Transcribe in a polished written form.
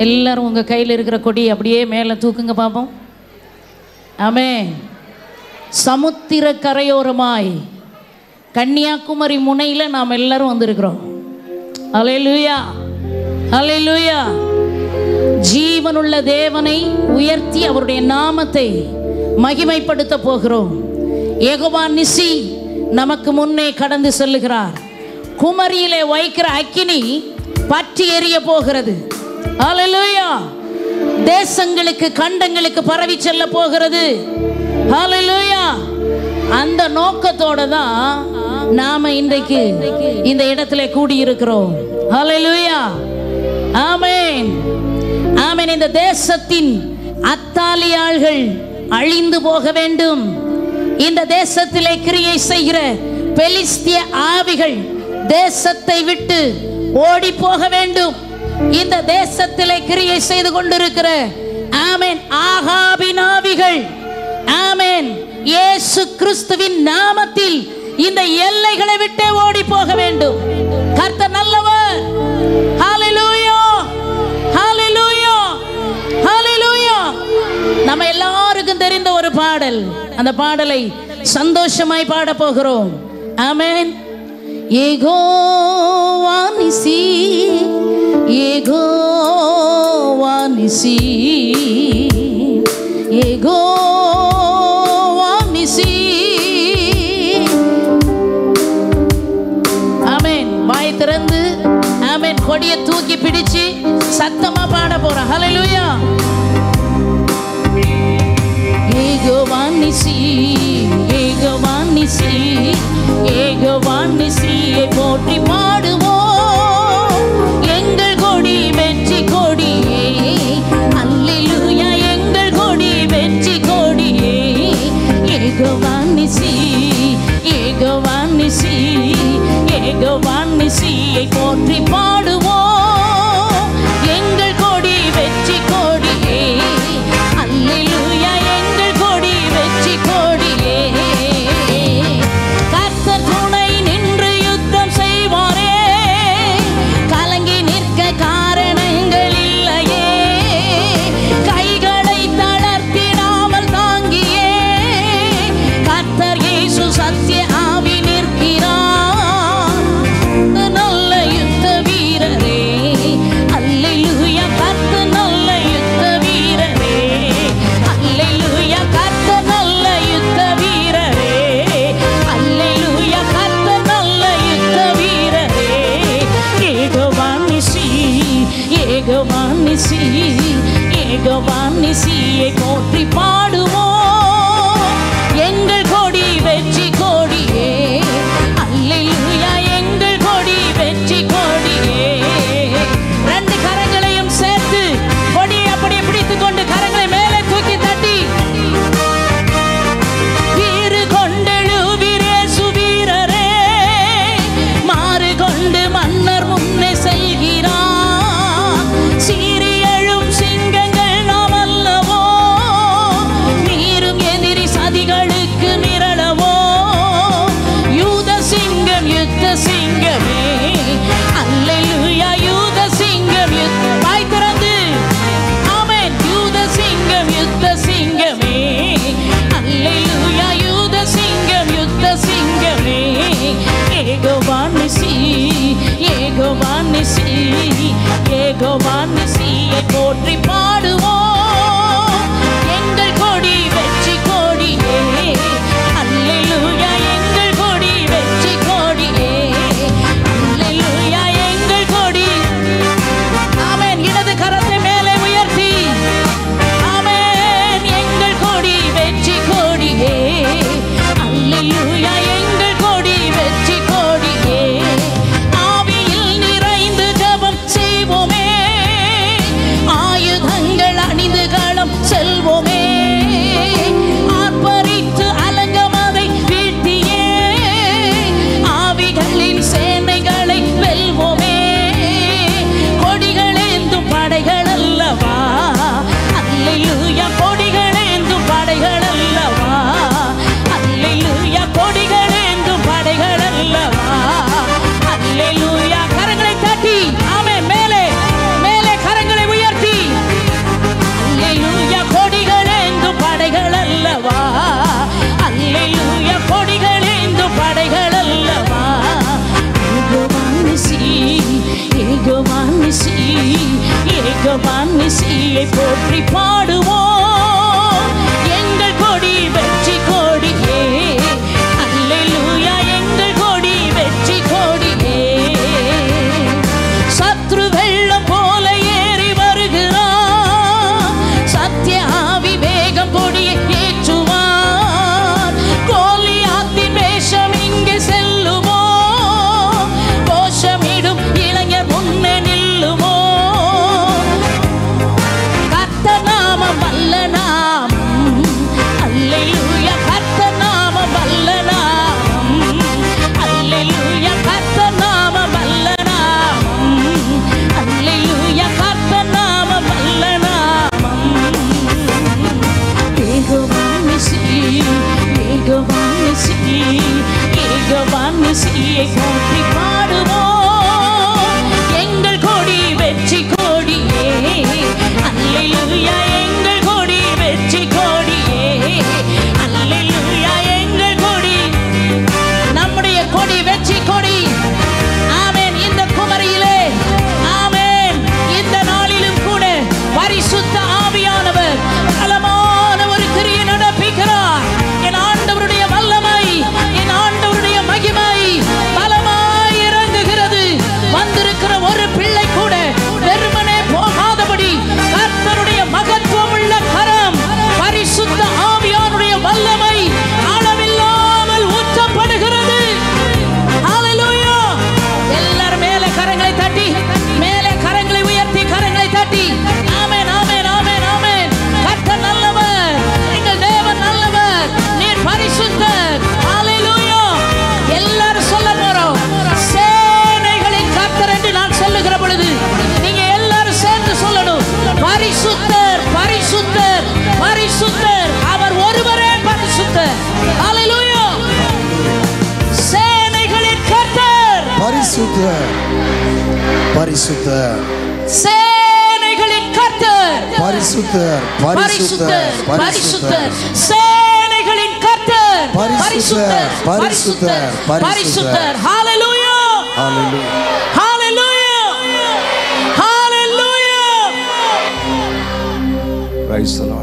எல்லாரும் உங்கள் கையில் இருக்கிற கொடி அப்படியே மேலே தூக்குங்க பார்ப்போம். ஆமென். சமுத்திர கரையோரமாய் கன்னியாகுமரி முனையில் நாம் எல்லாரும் வந்திருக்கிறோம். அல்லேலூயா, அல்லேலூயா. ஜீவனுள்ள தேவனை உயர்த்தி அவருடைய நாமத்தை மகிமைப்படுத்த போகிறோம். யெகோவா நிசி நமக்கு முன்னே கடந்து செல்லுகிறார். குமரியிலே வைக்கிற அக்கினி பற்றி எரிய போகிறது. ஹல்லேலூயா. தேசங்களுக்கு கண்டங்களுக்கு பரவி செல்ல போகிறது. ஹல்லேலூயா. அந்த நோக்கத்தோட தான் நாம இன்றைக்கு இந்த இடத்துல கூடியிருக்கிறோம். ஹல்லேலூயா. ஆமென், ஆமென். இந்த தேசத்தின் அத்தாலியாள்கள் அழிந்து போக வேண்டும். இந்த தேசத்திலே கிரியை செய்கிற பெலிஸ்திய ஆவிகள் தேசத்தை விட்டு ஓடி போக வேண்டும். இந்த தேசத்திலே கிரியை செய்து கொண்டிருக்கிற ஆமென் ஆகாபின் ஆவிகள் ஆமென் இயேசு கிறிஸ்துவின் நாமத்தில் இந்த எல்லைகளை விட்டு ஓடி போக வேண்டும். கர்த்தர் நல்லவர். ஹல்லேலூயா, ஹல்லேலூயா, ஹல்லேலூயா. நம்ம எல்லாருக்கும் தெரிந்த ஒரு பாடல். அந்த பாடலை சந்தோஷமாய் பாட போகிறோம். ஆமென். யெகோவா நிசி, யெகோவா நிசி, யெகோவா நிசி. ஆமென். வாய் திறந்து ஆமென் கொடியை தூக்கி பிடிச்சு சத்தமா பாட போறோம். ஹல்லேலூயா. யெகோவா நிசி, யெகோவா நிசி, யெகோவா நிசியை போற்றி பாடுவோம். எங்கள் கொடி வெற்றி கொடியே, அல்லேலூயா. எங்கள் கொடி வெற்றி கொடியே. யெகோவா நிசி, யெகோவா நிசி, யெகோவா நிசியை போற்றி பாடுவோம். எங்கள் கொடி வெற்றி கொடியே, அல்லேலூயா. எங்கள் கொடி வெற்றி கொடியே. கர்த்தர் துணை நின்று யுத்தம் செய்வாரே, கலங்கி நிற்க காரணங்கள் இல்லையே. கைகளை தளர்த்திடாமல் தாங்கியே கர்த்தர் இயேசு சத்திய ஆவி நிற்கிறார். நல்ல யுத்த வீரரே, அல்லேலூயா. கர்த்தர் நல்ல யுத்த வீரரே, அல்லேலூயா. கர்த்தர் நல்ல யுத்த வீரரே, அல்லேலூயா. கர்த்தர் நல்ல யுத்த வீரரே. யெகோவா நிசி, யெகோவா நிசி, யெகோவா நிசியை போற்றி பாடுவோம். எங்கள் கொடி வெற்றி கொடியே, அல்லேலூயா. எங்கள் கொடி வெற்றி கொடியே. ரெண்டு கரங்களையும் சேர்த்து கொடியை அப்படியே பிடித்துக் கொண்டு கரங்களை மேலே தூக்கி தட்டி வீறு கொண்டெழுவீர் இயேசு வீரரே, மாறு கொண்டு மன்னர் முன்னே செல்கிறார். சீறி எழும் சிங்கங்கள் நாம் அல்லவோ, மீறும் எதிரி சதிகளுக்கு மிரளவோ. யூத சிங்கம் யுத்த சிங்கமே, அல்லேலூயா. யூத சிங்கம் வாய் திறந்து ஆமென். யூத சிங்கம் யுத்த சிங்கமே, அல்லேலூயா. யூத சிங்கம் யுத்த சிங்கமே. யெகோவா நிசி, யெகோவா நிசி, யெகோவா நிசியை போற்றி பாடுவோம். எங்கள் கொடி வெற்றி கொடியே, அல்லேலூயா. எங்கள் கொடி வெற்றி கொடியே, அல்லேலூயா. எங்கள் கொடி ஆமென். இடது கரத்தை மேலே உயர்த்தி ஆமென். எங்கள் கொடி வெற்றி கொடியே, அல்லேலூயா. எங்கள் கொடி வெற்றி கொடியே. ஆவியில் நிறைந்து ஜெபம் செய்வோமே, ஆயுத மெசியை போற்றி பாடுவோம். எங்கள் கொடி வெற்றி கொடியே, அல்லேலூயா எங்கள் கொடி வெற்றி கொடியே. சத்ரு வெள்ளம் போல ஏறி வருகிறார், சத்திய ஆவி வேகம் கொடியை ஏற்றுவார். கோலியாத்தின் வேஷம் இங்கே செல்லுமோ, கோஷமிடும் இளைஞர் முன்னே நில்லுமோ. கர்த்தர் நாமம் வல்ல நாமம், அல்லேலூயா கர்த்தர் நாமம் வல்ல நாமம், அல்லேலூயா கர்த்தர் நாமம் வல்ல நாமம், அல்லேலூயா கர்த்தர் நாமம் வல்ல நாமம். யெகோவா நிசி, யெகோவா நிசி, யெகோவா நிசியை போற்றி பாடுவோம். எங்கள் கொடி வெற்றி கொடியே, அல்லேலூயா எங்கள் கொடி வெற்றி கொடியே, அல்லேலூயா எங்கள் கொடி, நம்முடைய கொடி வெற்றி கொடி. ஆமென். இந்த குமரியிலே, ஆமென், இந்த நாளிலும் கூட பரிசுத்த ஆவியானவர் பலமான ஒரு கிரியை நடப்பிக்கிறார். என் ஆண்டவருடைய வல்லமை, என் ஆண்டவருடைய மகிமை பலமாய் இறங்குகிறது. வந்திருக்கிற ஒரு பிள்ளை கூட வெறுமனே போகாதபடி கர்த்தருடைய மகத்துவமுள்ள கரம், பரிசுத்த ஆவியானுடைய வல்லமை அளவில்லாமல் ஊற்றப்படுகிறது. ஹல்லேலூயா. எல்லாரும் மேலே கரங்களை தட்டி, மேலே கரங்களை உயர்த்தி, கரங்களை தட்டி ஆமென், ஆமென், ஆமென், ஆமென். கர்த்தர் நல்லவர், எங்கள் தேவன் நல்லவர், நீர் பரிசுத்தர். ஹல்லேலூயா. எல்லாரும் சொல்ல போறோம். சேனைகளின் கர்த்தர் என்று நான் சொல்லுகிற பொழுது நீங்க எல்லாரும் சேர்ந்து சொல்லணும். பரிசுத்தர், பரிசுத்தர், பரிசுத்தர். அவர் ஒருவரே பரிசுத்தர். ஹல்லேலூயா. சேனைகளின் கர்த்தர் பரிசுத்தர், பரிசுத்தர், சேனைகளின் கர்த்தர் பரிசுத்தர், பரிசுத்தர், பரிசுத்தர். சேனைகளின் கர்த்தர் பரிசுத்தர், பரிசுத்தர், பரிசுத்தர். ஹல்லேலூயா. ஹalleluya, ஹல்லேலூயா, ஹல்லேலூயா. praise the Lord.